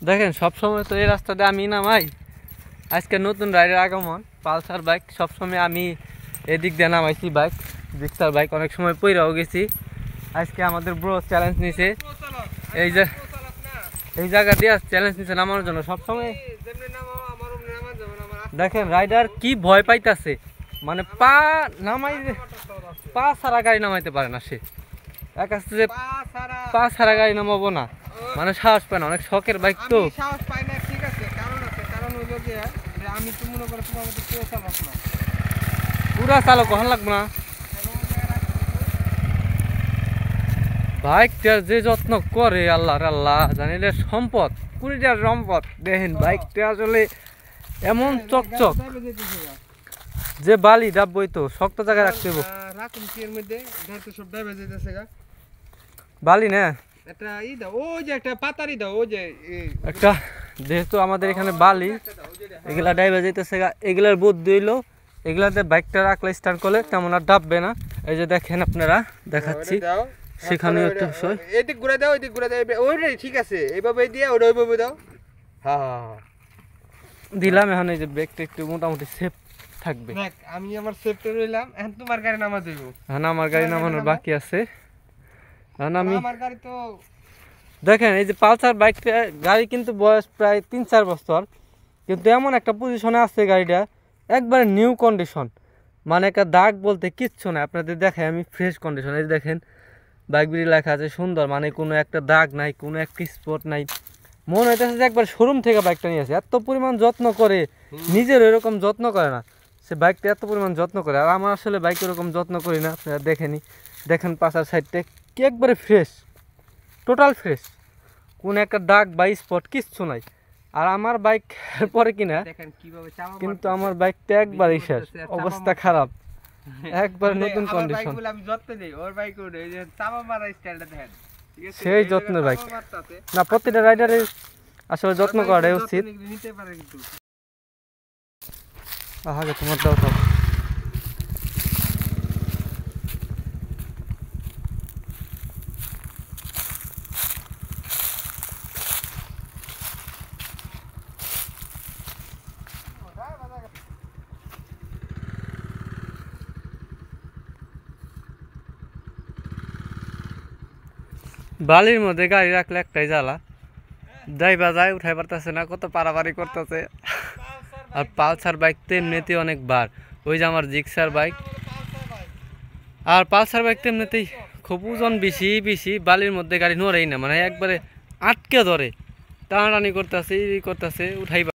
দেখেন সবসময় তো এই রাস্তাতে আমি নামাই, আজকে নতুন রাইডের আগমন। পালসার বাইক সবসময় আমি এদিক দিয়ে নামাইছি বাইক, জিক্সার বাইক অনেক সময় পইরাও গেছি। আজকে আমাদের ব্রো চ্যালেঞ্জ নিছে, এই জায়গা দিয়ে চ্যালেঞ্জ নিছে নামানোর জন্য। সবসময় দেখেন রাইডার কি ভয় পাইতাছে, মানে পা ছাড়া গাড়ি নামাইতে পারে না সে। এক আসছে যে পা ছাড়া গাড়ি নামাবো না, মানে সাহস পায় না, অনেক শখের বাইক তো। সাহস পাই না, ঠিক আছে, কারণ আছে। কারণ হইলো যে আমি তো মনে করো তোমার মতো পুরো চালাক না, পুরা চালক কখন লাগবো না। বাইকটার যে যত্ন করে আল্লাহর আল্লাহ জানিলে সম্পদ, কুড়িটার সম্পদ। দেখেন বাইকটা আসলে এমন চকচক যে বালি ডাববই তো শক্ত জায়গায় রাখতে হবে। রাখুন কি এর মধ্যে ধরতে সব ডাবে যাইতেছে গা বালি না একটা ই দাও, ওই যে একটা পাতারি দাও, ওই যে একটা, যেহেতু আমাদের এখানে বালি এগুলা ডাইবে যাইতেছে গা, এগুলার বুদ্ধি হইলো এগুলাতে বাইকটা রাখলে স্টার্ট করলে তেমন আর ডাববে না। এই যে দেখেন আপনারা দেখাচ্ছি, সেখানেও একটা বিষয়। এদিক ঘুরে দাও, এদিক ঘুরে দাও, ওইটাই ঠিক আছে, এইভাবে দিয়ে ওটা ওইভাবে দাও। হ্যাঁ হ্যাঁ দিলাম। এখন এই যে ব্রেকটা একটু মোটামুটি সেফ থাকবে। দেখ আমি আমার সেফটি রইলাম, এখন তোমার গাড়ি নামা দেবো। হ্যাঁ আমার গাড়ি নামানোর বাকি আছে। এখন আমি আমার গাড়ি তো দেখেন এই যে পালসার বাইকটা গাড়ি কিন্তু বয়স প্রায় 3-4 বছর, কিন্তু এমন একটা পজিশনে আছে গাড়িটা একবারে নিউ কন্ডিশন, মানে একটা দাগ বলতে কিচ্ছু না। আপনাদের দেখেন আমি ফ্রেশ কন্ডিশন, এই দেখেন বাইক বিড়ি লেখা আছে সুন্দর, মানে কোনো একটা দাগ নাই, কোনো একটা স্পট নাই। মনে হইতেছে যে একবার শোরুম থেকে বাইকটা নিয়ে আসে। এত পরিমাণ যত্ন করে, নিজের এরকম যত্ন করে না সে, বাইকটা এত পরিমাণ যত্ন করে। আর আমার আসলে বাইক এরকম যত্ন করি না, আপনারা দেখেনি। দেখেন পাশার সাইডটা কি একবারে ফ্রেশ, টোটাল ফ্রেশ, কোন একটা দাগ বা স্পট কিচ্ছু নাই। আর আমার বাইক পরে কিনা কিন্তু আমার বাইকটা একবারই শেষ, অবস্থা খারাপ, একবার নতুন কন্ডিশন। আমি যত্ন নেই ওর বাইক ওর, এই যে চাপা মারা স্টাইলটা দেখেন, ঠিক আছে, সেই যত্নের বাইক না, প্রতিটা রাইডারের আসলে যত্ন করাটাই উচিত। নিতে পারে কিন্তু আগে তোমার দাও সব। বালির মধ্যে গাড়ি রাখলে একটাই জ্বালা, যাইবা যায় উঠাই পারতেছে না, কত পারাপারি করতেছে। আর পালসার বাইক তো এমনিতেই অনেক বার, ওই যে আমার জিক্সার বাইক। আর পালসার বাইক তো এমনিতেই খুব ওজন বেশি বেশি, বালির মধ্যে গাড়ি নড়েই না, মানে একবারে আটকে ধরে, টানাটানি করতেছে, করতেছে, উঠাই